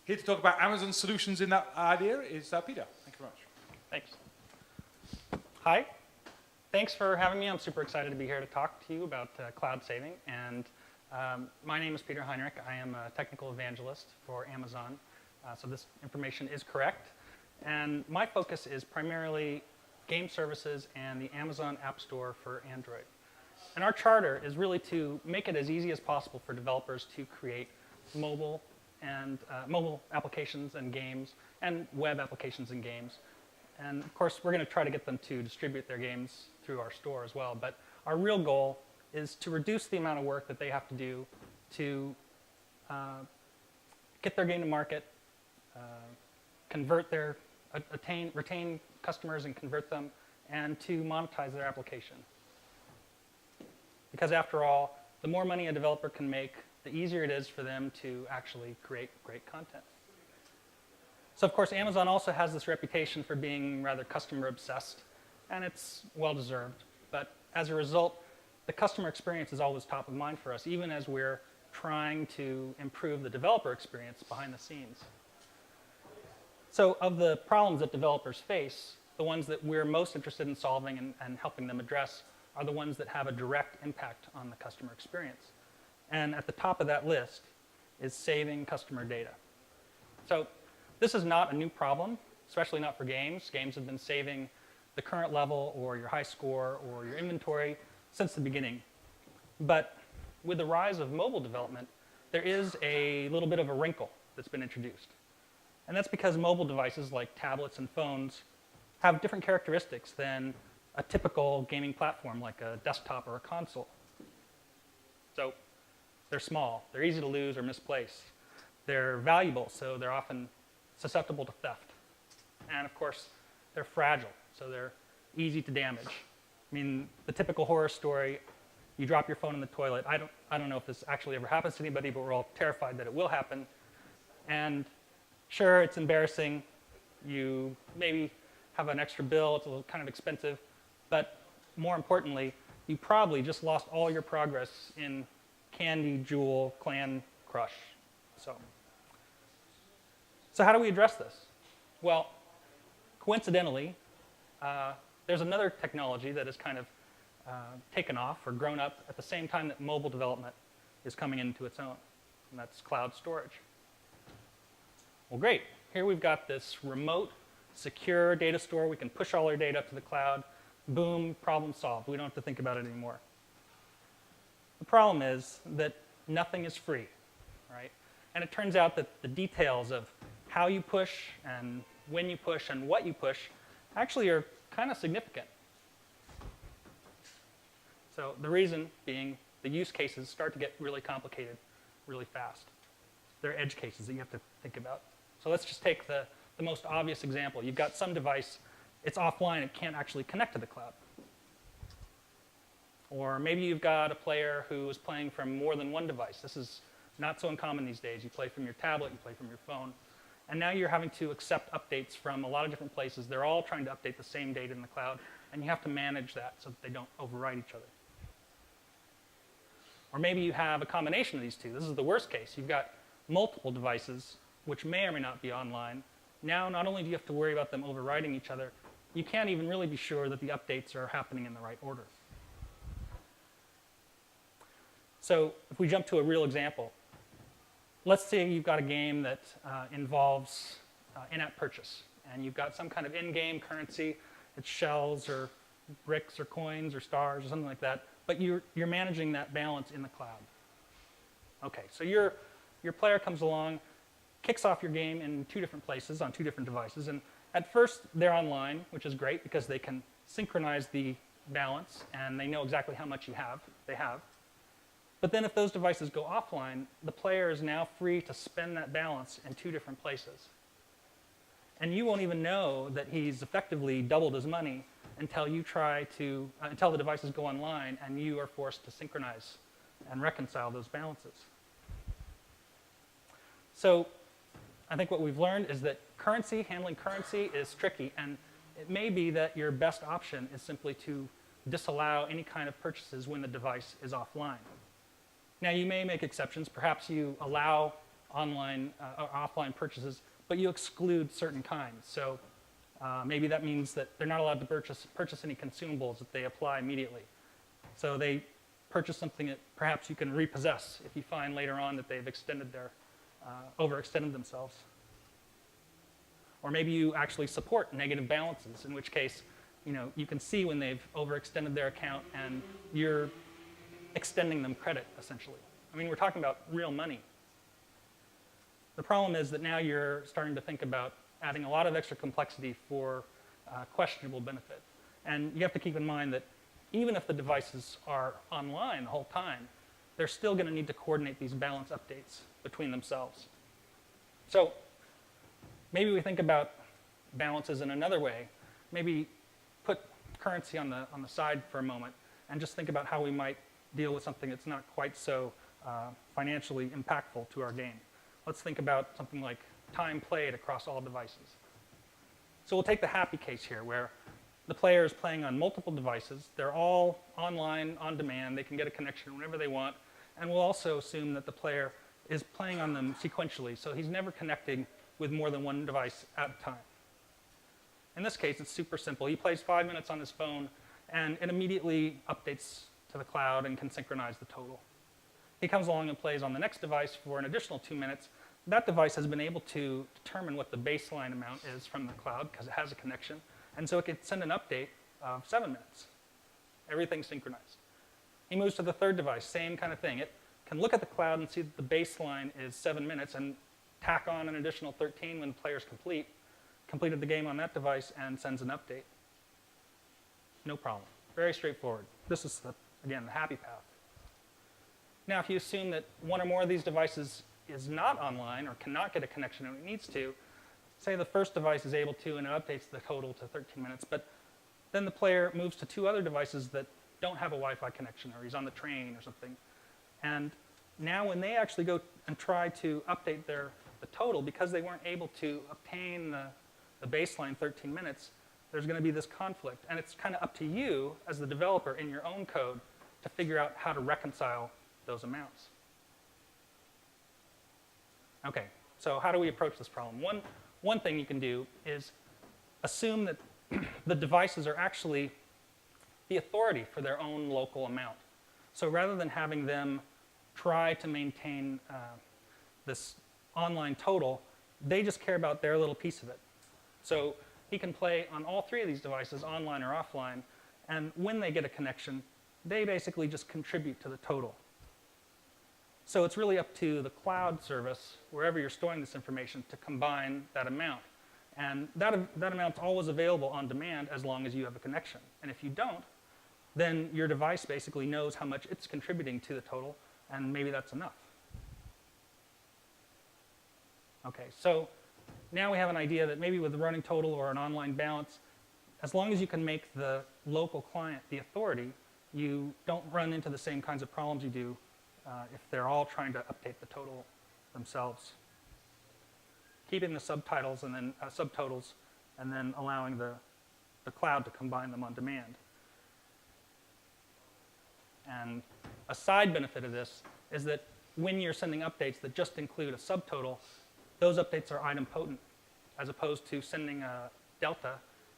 Here to talk about Amazon solutions in that idea is Peter. Thank you very much. Thanks. Hi. Thanks for having me. I'm super excited to be here to talk to you about cloud saving. And my name is Peter HEINRICH. I am a technical evangelist for Amazon. So this information is correct. And my focus is primarily game services and the Amazon App Store for Android. And our charter is really to make it as easy as possible for developers to create mobile applications and games and web applications and games. And of course, we're going to try to get them to distribute their games through our store as well. But our real goal is to reduce the amount of work that they have to do to get their game to market, retain customers and convert them, and to monetize their application. Because after all, the more money a developer can make, the easier it is for them to actually create great content. So of course, Amazon also has this reputation for being rather customer obsessed, and it's well-deserved. But as a result, the customer experience is always top of mind for us, even as we're trying to improve the developer experience behind the scenes. So of the problems that developers face, the ones that we're most interested in solving and helping them address are the ones that have a direct impact on the customer experience. And at the top of that list is saving customer data. So this is not a new problem, especially not for games. Games have been saving the current level or your high score or your inventory since the beginning. But with the rise of mobile development, there is a little bit of a wrinkle that's been introduced. And that's because mobile devices like tablets and phones have different characteristics than a typical gaming platform like a desktop or a console. So they're small, they're easy to lose or misplace. They're valuable, so they're often susceptible to theft. And of course, they're fragile, so they're easy to damage. I mean, the typical horror story, you drop your phone in the toilet. I don't know if this actually ever happens to anybody, but we're all terrified that it will happen. And sure, it's embarrassing. You maybe have an extra bill, it's a little kind of expensive, but more importantly, you probably just lost all your progress in Candy, Jewel, Clan Crush. So how do we address this? Well, coincidentally, there's another technology that has kind of taken off or grown up at the same time that mobile development is coming into its own, and that's cloud storage. Well, great. Here we've got this remote, secure data store. We can push all our data up to the cloud. Boom, problem solved. We don't have to think about it anymore. The problem is that nothing is free, right? And it turns out that the details of how you push and when you push and what you push actually are kind of significant. So the reason being the use cases start to get really complicated really fast. There are edge cases that you have to think about. So let's just take the most obvious example. You've got some device, it's offline, it can't actually connect to the cloud. Or maybe you've got a player who is playing from more than one device. This is not so uncommon these days. You play from your tablet, you play from your phone. And now you're having to accept updates from a lot of different places. They're all trying to update the same data in the cloud, and you have to manage that so that they don't override each other. Or maybe you have a combination of these two. This is the worst case. You've got multiple devices which may or may not be online. Now, not only do you have to worry about them overriding each other, you can't even really be sure that the updates are happening in the right order. So if we jump to a real example, let's say you've got a game that involves in-app purchase, and you've got some kind of in-game currency. It's shells or bricks or coins or stars or something like that, but you're managing that balance in the cloud. Okay, so your player comes along, kicks off your game in two different places on two different devices, and at first they're online, which is great because they can synchronize the balance and they know exactly how much they have. But then if those devices go offline, the player is now free to spend that balance in two different places. And you won't even know that he's effectively doubled his money until until the devices go online and you are forced to synchronize and reconcile those balances. So I think what we've learned is that handling currency is tricky, and it may be that your best option is simply to disallow any kind of purchases when the device is offline. Now, you may make exceptions. Perhaps you allow online or offline purchases, but you exclude certain kinds. So maybe that means that they're not allowed to purchase any consumables that they apply immediately. So they purchase something that perhaps you can repossess if you find later on that they've overextended themselves. Or maybe you actually support negative balances, in which case, you can see when they've overextended their account and you're extending them credit, essentially. I mean, we're talking about real money. The problem is that now you're starting to think about adding a lot of extra complexity for questionable benefit. And you have to keep in mind that even if the devices are online the whole time, they're still going to need to coordinate these balance updates between themselves. So maybe we think about balances in another way. Maybe put currency on the side for a moment and just think about how we might deal with something that's not quite so financially impactful to our game. Let's think about something like time played across all devices. So we'll take the happy case here, where the player is playing on multiple devices. They're all online, on demand. They can get a connection whenever they want. And we'll also assume that the player is playing on them sequentially, so he's never connecting with more than one device at a time. In this case, it's super simple. He plays 5 minutes on his phone, and it immediately updates to the cloud and can synchronize the total. He comes along and plays on the next device for an additional 2 minutes. That device has been able to determine what the baseline amount is from the cloud because it has a connection. And so it can send an update of 7 minutes. Everything's synchronized. He moves to the third device, same kind of thing. It can look at the cloud and see that the baseline is 7 minutes and tack on an additional 13 when the player's completed the game on that device and sends an update. No problem. Very straightforward. This is, again, the happy path. Now, if you assume that one or more of these devices is not online or cannot get a connection when it needs to, say the first device is able to and it updates the total to 13 minutes, but then the player moves to 2 other devices that don't have a Wi-Fi connection, or he's on the train or something. And now when they actually go and try to update the total, because they weren't able to obtain the baseline 13 minutes, there's going to be this conflict. And it's kind of up to you as the developer in your own code to figure out how to reconcile those amounts. Okay, so how do we approach this problem? One thing you can do is assume that the devices are actually the authority for their own local amount. So rather than having them try to maintain this online total, they just care about their little piece of it. So he can play on all 3 of these devices, online or offline, and when they get a connection, they basically just contribute to the total. So it's really up to the cloud service, wherever you're storing this information, to combine that amount. And that amount's always available on demand as long as you have a connection. And if you don't, then your device basically knows how much it's contributing to the total, and maybe that's enough. Okay, so now we have an idea that maybe with the running total or an online balance, as long as you can make the local client the authority, you don't run into the same kinds of problems you do if they're all trying to update the total themselves. Keeping the subtitles and then subtotals, and then allowing the cloud to combine them on demand. And a side benefit of this is that when you're sending updates that just include a subtotal, those updates are idempotent, as opposed to sending a delta,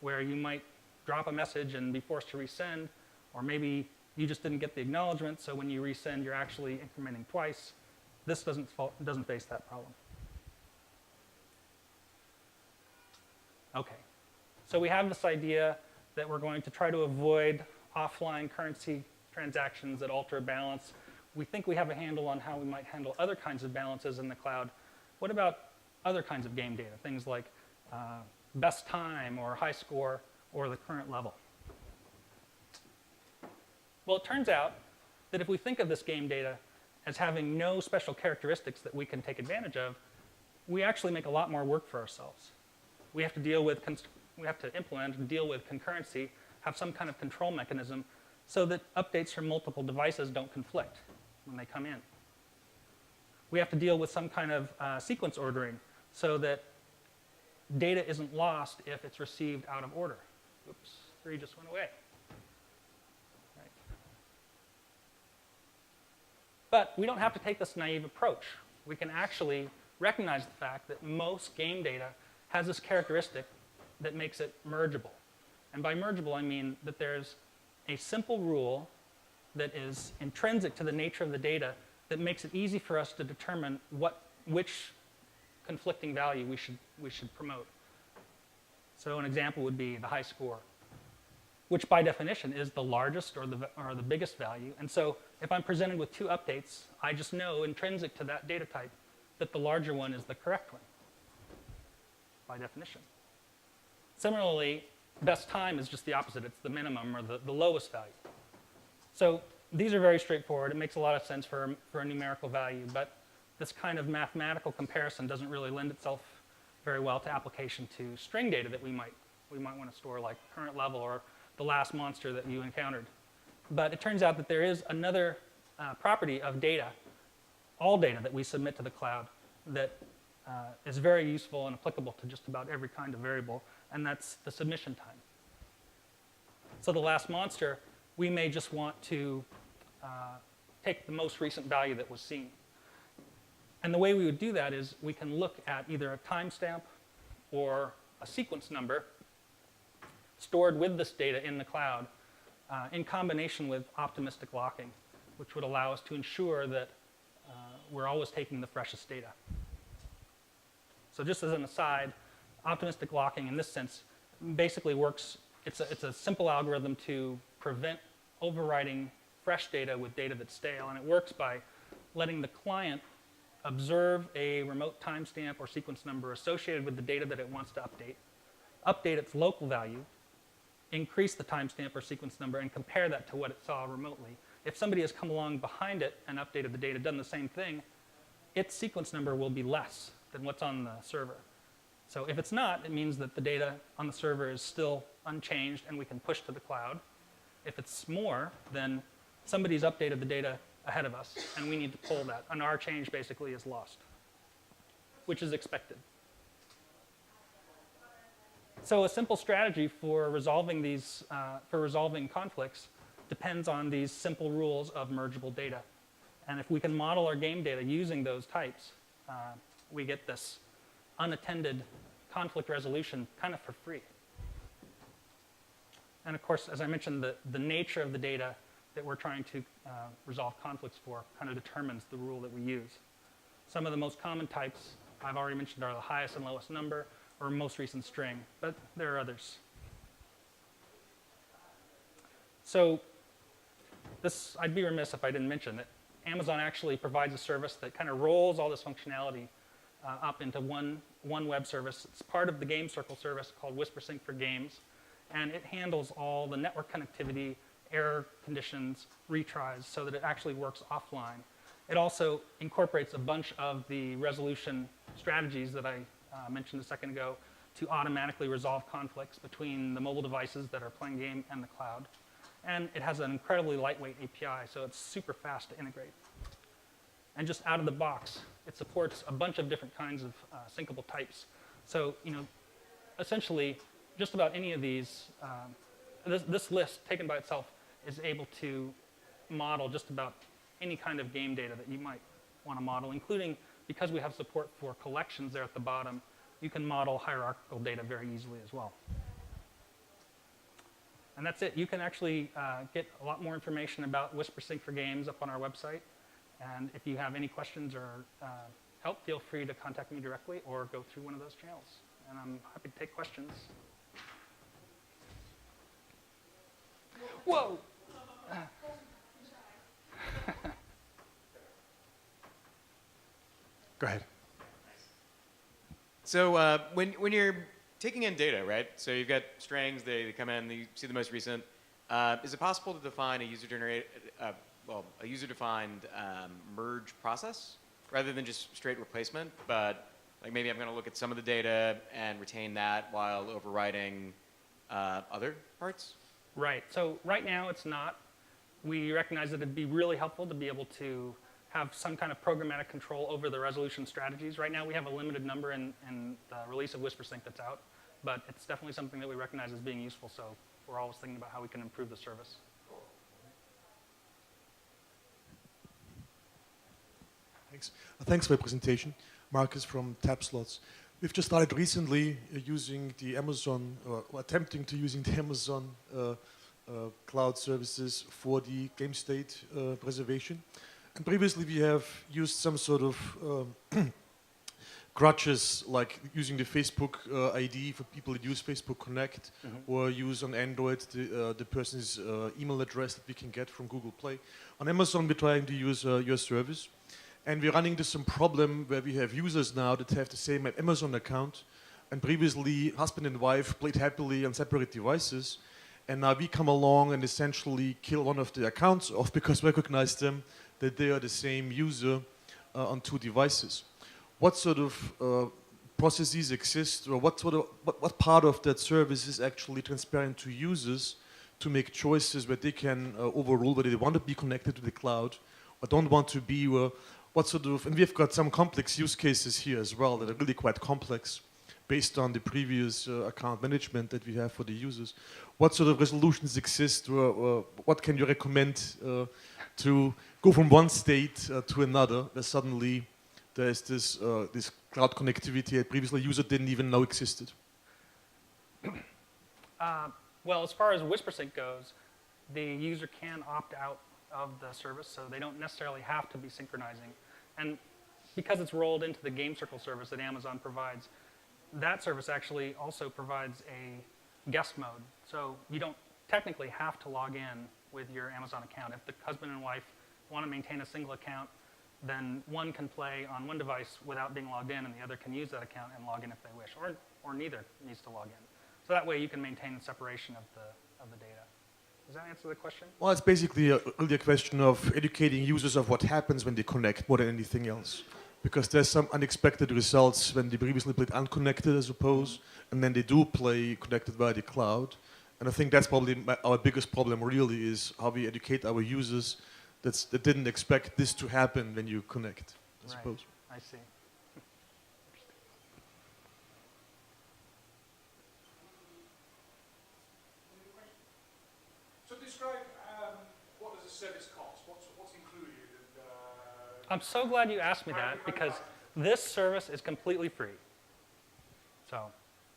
where you might drop a message and be forced to resend, or maybe you just didn't get the acknowledgement, so when you resend, you're actually incrementing twice. This doesn't face that problem. Okay, so we have this idea that we're going to try to avoid offline currency transactions that alter a balance. We think we have a handle on how we might handle other kinds of balances in the cloud. What about other kinds of game data, things like best time or high score or the current level? Well, it turns out that if we think of this game data as having no special characteristics that we can take advantage of, we actually make a lot more work for ourselves. We have to implement and deal with concurrency, have some kind of control mechanism so that updates from multiple devices don't conflict when they come in. We have to deal with some kind of sequence ordering so that data isn't lost if it's received out of order. Oops, 3 just went away. Right. But we don't have to take this naive approach. we can actually recognize the fact that most game data has this characteristic that makes it mergeable. And by mergeable, I mean that there's a simple rule that is intrinsic to the nature of the data that makes it easy for us to determine which conflicting value we should promote. So an example would be the high score, which by definition is the largest or the biggest value. And so if I'm presented with two updates, I just know intrinsic to that data type that the larger one is the correct one, by definition. Similarly, best time is just the opposite. It's the minimum or the lowest value. So these are very straightforward. It makes a lot of sense for a numerical value, but this kind of mathematical comparison doesn't really lend itself very well to application to string data that we might want to store, like current level or the last monster that you encountered. But it turns out that there is another property of data, all data that we submit to the cloud, that is very useful and applicable to just about every kind of variable, and that's the submission time. So the last monster, we may just want to take the most recent value that was seen. And the way we would do that is we can look at either a timestamp or a sequence number stored with this data in the cloud in combination with optimistic locking, which would allow us to ensure that we're always taking the freshest data. So just as an aside, optimistic locking in this sense basically works. It's a simple algorithm to prevent overwriting fresh data with data that's stale, and it works by letting the client observe a remote timestamp or sequence number associated with the data that it wants to update its local value, increase the timestamp or sequence number, and compare that to what it saw remotely. If somebody has come along behind it and updated the data, done the same thing, its sequence number will be less than what's on the server. So if it's not, it means that the data on the server is still unchanged and we can push to the cloud. If it's more, then somebody's updated the data ahead of us and we need to pull that. And our change basically is lost, which is expected. So a simple strategy for resolving conflicts depends on these simple rules of mergeable data. And if we can model our game data using those types, we get this unattended conflict resolution kind of for free. And of course, as I mentioned, the nature of the data that we're trying to resolve conflicts for kind of determines the rule that we use. Some of the most common types I've already mentioned are the highest and lowest number or most recent string, but there are others. So this, I'd be remiss if I didn't mention that Amazon actually provides a service that kind of rolls all this functionality up into one web service. It's part of the Game Circle service called WhisperSync for Games, and it handles all the network connectivity, error conditions, retries, so that it actually works offline. It also incorporates a bunch of the resolution strategies that I mentioned a second ago to automatically resolve conflicts between the mobile devices that are playing game and the cloud. And it has an incredibly lightweight API, so it's super fast to integrate. And just out of the box, it supports a bunch of different kinds of syncable types. So, essentially, just about any of these, this list taken by itself is able to model just about any kind of game data that you might want to model, including, because we have support for collections there at the bottom, you can model hierarchical data very easily as well. And that's it. You can actually get a lot more information about WhisperSync for Games up on our website. And if you have any questions or help, feel free to contact me directly or go through one of those channels. And I'm happy to take questions. Whoa! Go ahead. So when you're taking in data, right? So you've got strings, they come in, you see the most recent. Is it possible to define a user-defined merge process rather than just straight replacement? But like maybe I'm going to look at some of the data and retain that while overwriting other parts? Right. So right now it's not. We recognize that it'd be really helpful to be able to have some kind of programmatic control over the resolution strategies. Right now we have a limited number in the release of WhisperSync that's out, but it's definitely something that we recognize as being useful, so we're always thinking about how we can improve the service. Thanks. Thanks for the presentation. Marcus from TapSlots. We've just started recently using the Amazon, or attempting to using the Amazon cloud services for the game state preservation. And previously we have used some sort of crutches, like using the Facebook ID for people that use Facebook Connect, or use on Android the person's email address that we can get from Google Play. On Amazon, we're trying to use your service, and we're running into some problem where we have users now that have the same Amazon account, and previously husband and wife played happily on separate devices, and now we come along and essentially kill one of the accounts off because we recognize them that they are the same user on two devices. What sort of processes exist, or what part of that service is actually transparent to users to make choices where they can overrule whether they want to be connected to the cloud or don't want to be? What sort of, and we've got some complex use cases here as well that are really quite complex based on the previous account management that we have for the users. What sort of resolutions exist, or what can you recommend to go from one state to another where suddenly there's this cloud connectivity that previously user didn't even know existed? Well, as far as WhisperSync goes, the user can opt out of the service, so they don't necessarily have to be synchronizing. And because it's rolled into the Game Circle service that Amazon provides, that service actually also provides a guest mode. So you don't technically have to log in with your Amazon account. If the husband and wife want to maintain a single account, then one can play on one device without being logged in, and the other can use that account and log in if they wish, or neither needs to log in. So that way you can maintain the separation of the data. Does that answer the question? Well, it's basically really a question of educating users of what happens when they connect more than anything else. Because there's some unexpected results when they previously played unconnected, I suppose, and then they do play connected via the cloud. And I think that's probably our biggest problem really, is how we educate our users that didn't expect this to happen when you connect, I suppose. I see. So describe what does a service cost? What's included? I'm so glad you asked me that, because this service is completely free. So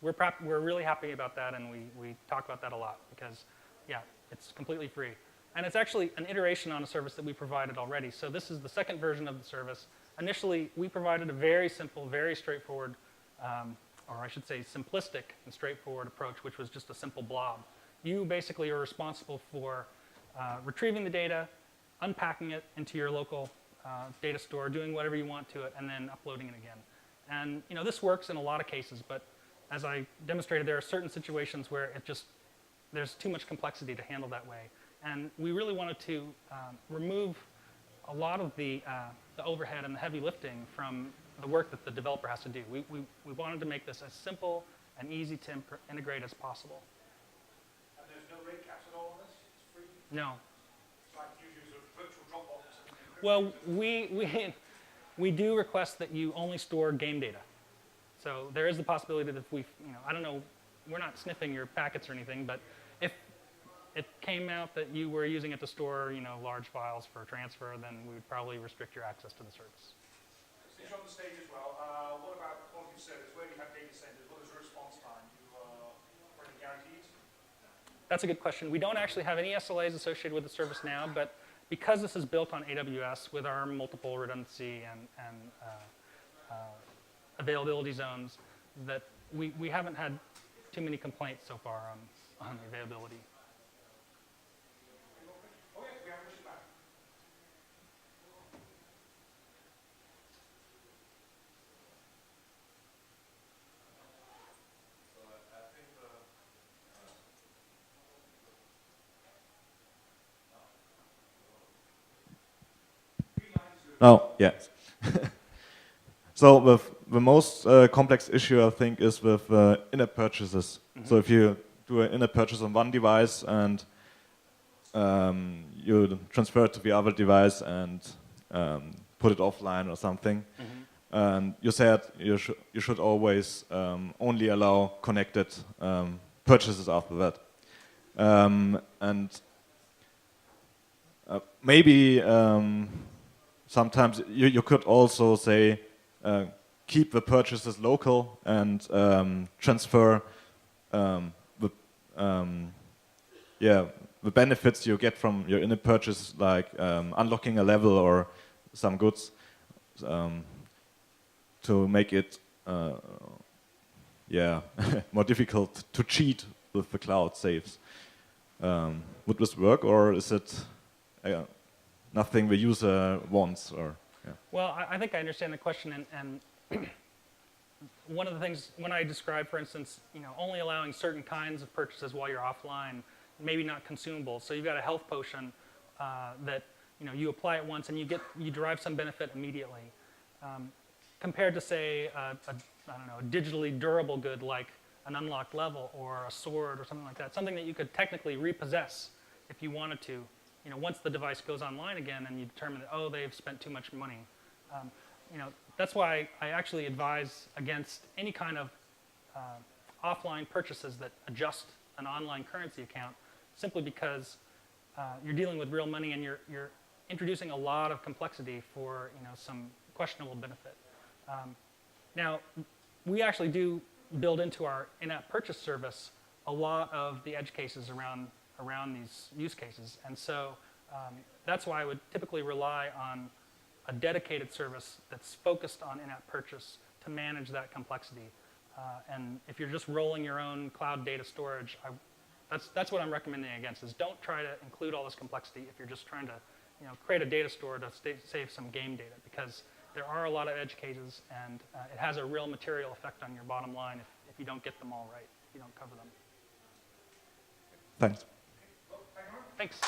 we're really happy about that, and we talk about that a lot because, yeah, it's completely free. And it's actually an iteration on a service that we provided already. So this is the second version of the service. Initially, we provided a very simple, very straightforward, or I should say simplistic and straightforward approach, which was just a simple blob. You basically are responsible for retrieving the data, unpacking it into your local data store, doing whatever you want to it, and then uploading it again. And this works in a lot of cases, but as I demonstrated, there are certain situations where there's too much complexity to handle that way. And we really wanted to remove a lot of the overhead and the heavy lifting from the work that the developer has to do. We wanted to make this as simple and easy to integrate as possible. And there's no rate caps at all on this? It's free? No. It's like you use a virtual Dropbox. Well, we do request that you only store game data. So there is the possibility that if I don't know, we're not sniffing your packets or anything, but if it came out that you were using it to store, large files for transfer, then we would probably restrict your access to the service. Since you're on the stage as well, what about quality of service? Where you have data centers, what is the response time? Are any guarantees? That's a good question. We don't actually have any SLAs associated with the service now, but because this is built on AWS with our multiple redundancy and availability zones, that we haven't had too many complaints so far on the availability. Oh, yes. So the most complex issue, I think, is with in-app purchases. So if you do an in-app purchase on one device and you transfer it to the other device and put it offline or something, and you said you should always only allow connected purchases after that. And maybe sometimes you could also say keep the purchases local and transfer the the benefits you get from your in-app purchase, like unlocking a level or some goods, to make it more difficult to cheat with the cloud saves. Would this work, or is it nothing the user wants? Or Well, I think I understand the question, and one of the things when I describe, for instance, only allowing certain kinds of purchases while you're offline, maybe not consumables. So you've got a health potion that you apply it once and you derive some benefit immediately, compared to say I don't know, a digitally durable good like an unlocked level or a sword or something like that, something that you could technically repossess if you wanted to. Once the device goes online again and you determine that, oh, they've spent too much money. That's why I actually advise against any kind of offline purchases that adjust an online currency account, simply because you're dealing with real money and you're introducing a lot of complexity for some questionable benefit. Now, we actually do build into our in-app purchase service a lot of the edge cases around these use cases, and so that's why I would typically rely on a dedicated service that's focused on in-app purchase to manage that complexity. And if you're just rolling your own cloud data storage, that's what I'm recommending against, is don't try to include all this complexity if you're just trying to create a data store to save some game data, because there are a lot of edge cases, and it has a real material effect on your bottom line if you don't get them all right, if you don't cover them. thanks. Thanks.